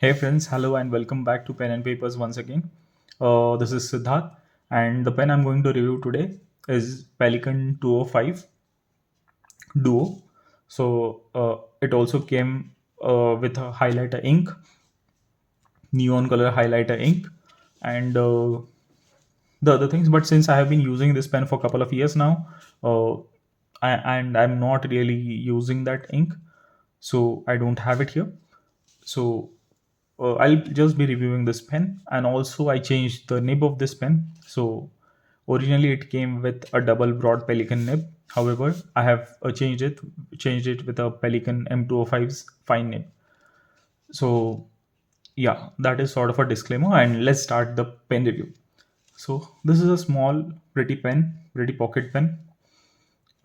Hey friends, hello and welcome back to Pen and Papers once again. This is Siddharth, and the pen I'm going to review today is Pelikan 205 Duo. It also came with a highlighter ink, neon color highlighter ink, and the other things. But since I have been using this pen for a couple of years now, uh, and I'm not really using that ink, so I don't have it here. So I'll just be reviewing this pen, and also I changed the nib of this pen. So originally it came with a double broad Pelikan nib. However, I have changed it with a Pelikan M205's fine nib. So yeah, that is sort of a disclaimer, and let's start the pen review. So this is a small, pretty pen, pretty pocket pen.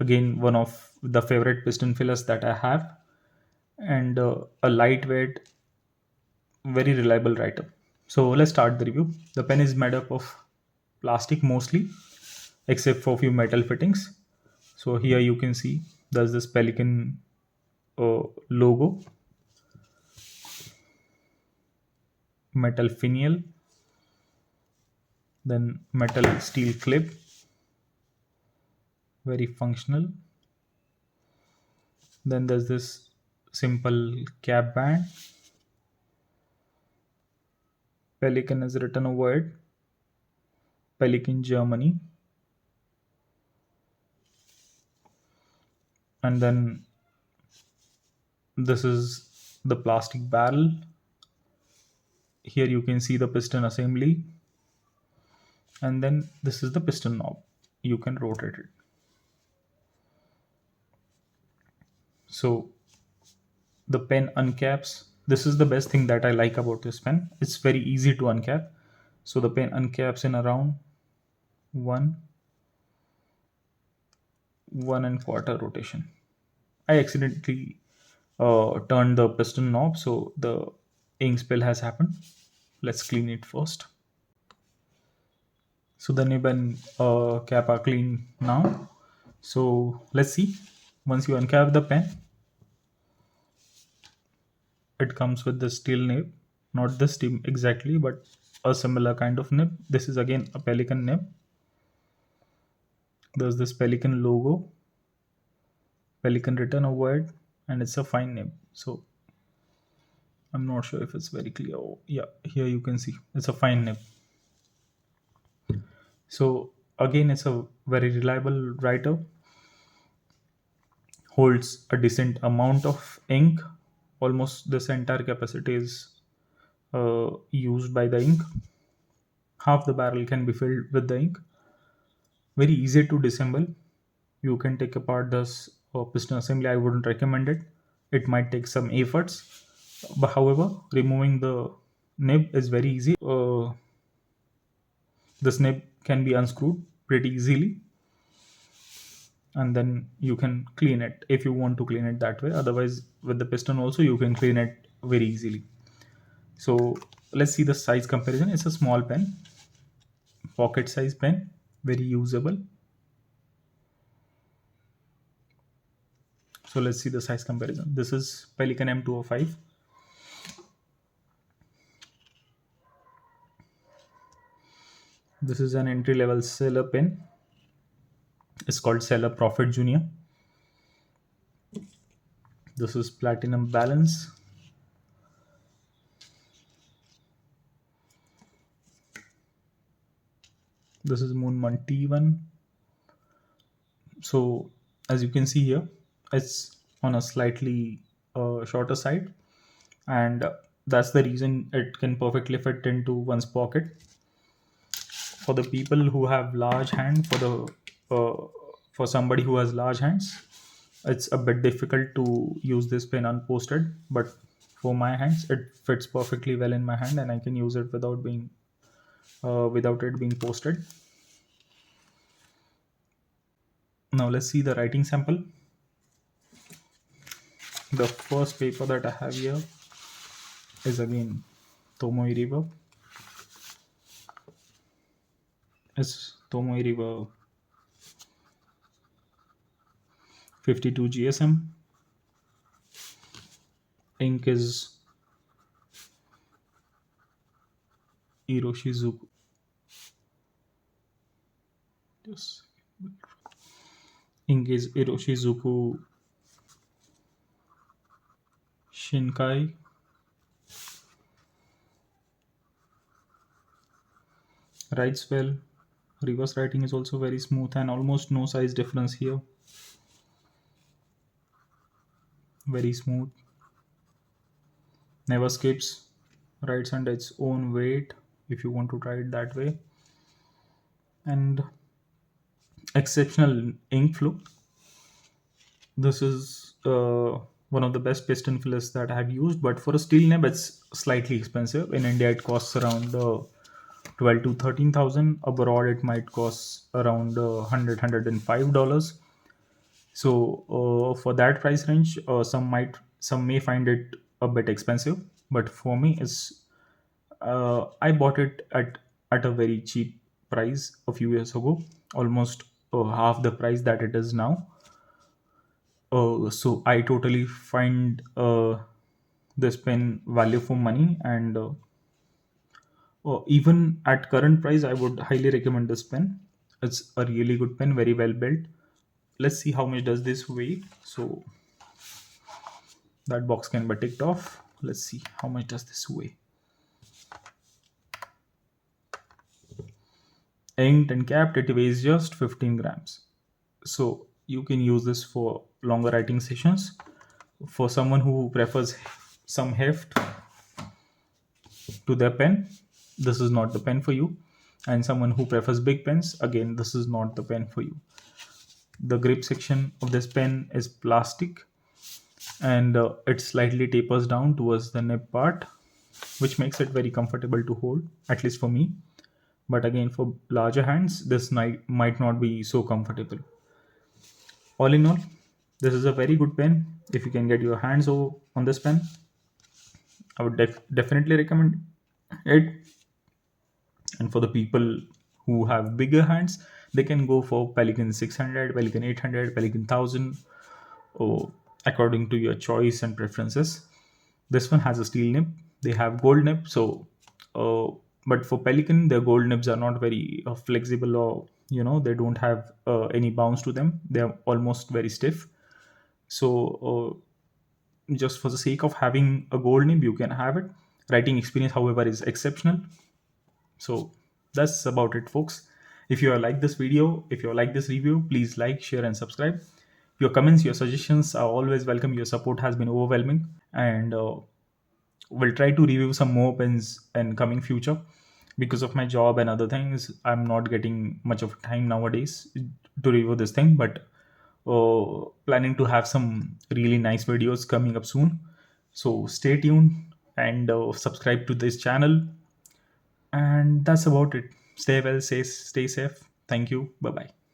Again, one of the favorite piston fillers that I have, and a lightweight, very reliable writer. So let's start the review. The pen is made up of plastic mostly, except for a few metal fittings. So here you can see there's this Pelican logo, metal finial, then metal steel clip, very functional. Then there's this simple cap band. Pelican is written over it. Pelican Germany, and then this is the plastic barrel. Here you can see the piston assembly, and then this is the piston knob. You can rotate it. So the pen uncaps. This is the best thing that I like about this pen. It's very easy to uncap. So the pen uncaps in around one one and quarter rotation. I accidentally turned the piston knob, so the ink spill has happened. Let's clean it first. So the nib and cap are clean now. So let's see. Once you uncap the pen, it comes with the steel nib, not the steam exactly, but a similar kind of nib. This is again a Pelican nib. There's this Pelican logo, Pelican written over it, and it's a fine nib. So I'm not sure if it's very clear. Oh, yeah, here you can see it's a fine nib. So again, it's a very reliable writer, holds a decent amount of ink. Almost this entire capacity is used by the ink. Half the barrel can be filled with the ink. Very easy to disassemble. You can take apart this piston assembly. I wouldn't recommend it. It might take some efforts, but however, removing the nib is very easy. This nib can be unscrewed pretty easily, and then you can clean it if you want to clean it that way. Otherwise, with the piston also you can clean it very easily. So let's see the size comparison. It's a small pen, pocket size pen, very usable. So let's see the size comparison. This is Pelikan M205. This is an entry level seller pen. It's called Seller Profit Junior. This is Platinum Balance. This is Moonman T1. So as you can see here, it's on a slightly shorter side, and that's the reason it can perfectly fit into one's pocket. For the people who have large hand, for somebody who has large hands, it's a bit difficult to use this pen unposted, but for my hands it fits perfectly well in my hand, and I can use it without it being posted. Now let's see the writing sample. The first paper that I have here is again Tomoe River. It's Tomoe River 52 GSM. Ink is Iroshizuku. Yes. Ink is Iroshizuku Shinkai. Writes well. Reverse writing is also very smooth and almost no size difference here. Very smooth. Never skips. Writes under its own weight if you want to try it that way. And exceptional ink flow. This is one of the best piston fillers that I have used, but for a steel nib, it's slightly expensive. In India, it costs around 12 to 13,000. Abroad, it might cost around 100 $105. So for that price range, some may find it a bit expensive, but for me, it's I bought it at a very cheap price a few years ago, almost half the price that it is now. So I totally find this pen value for money, and even at current price, I would highly recommend this pen. It's a really good pen, very well built. Let's see how much does this weigh. So that box can be ticked off. Let's see how much does this weigh. Inked and capped, it weighs just 15 grams. So you can use this for longer writing sessions. For someone who prefers some heft to their pen, this is not the pen for you. And someone who prefers big pens, again, this is not the pen for you. The grip section of this pen is plastic, and it slightly tapers down towards the nib part, which makes it very comfortable to hold, at least for me. But again, for larger hands, this might not be so comfortable. All in all, this is a very good pen. If you can get your hands on this pen, I would definitely recommend it. And for the people who have bigger hands, they can go for Pelikan 600, Pelikan 800, Pelikan 1000, or according to your choice and preferences. This one has a steel nib. They have gold nib. So uh, but for Pelikan, the gold nibs are not very flexible, or they don't have any bounce to them. They are almost very stiff. So just for the sake of having a gold nib, you can have it. Writing experience, however, is exceptional. So that's about it, folks. If you like this video, if you like this review, please like, share, and subscribe. Your comments, your suggestions are always welcome. Your support has been overwhelming, and we'll try to review some more pens in coming future. Because of my job and other things, I'm not getting much of time nowadays to review this thing, but planning to have some really nice videos coming up soon. So stay tuned and subscribe to this channel. And that's about it. Stay well, stay safe. Thank you. Bye bye.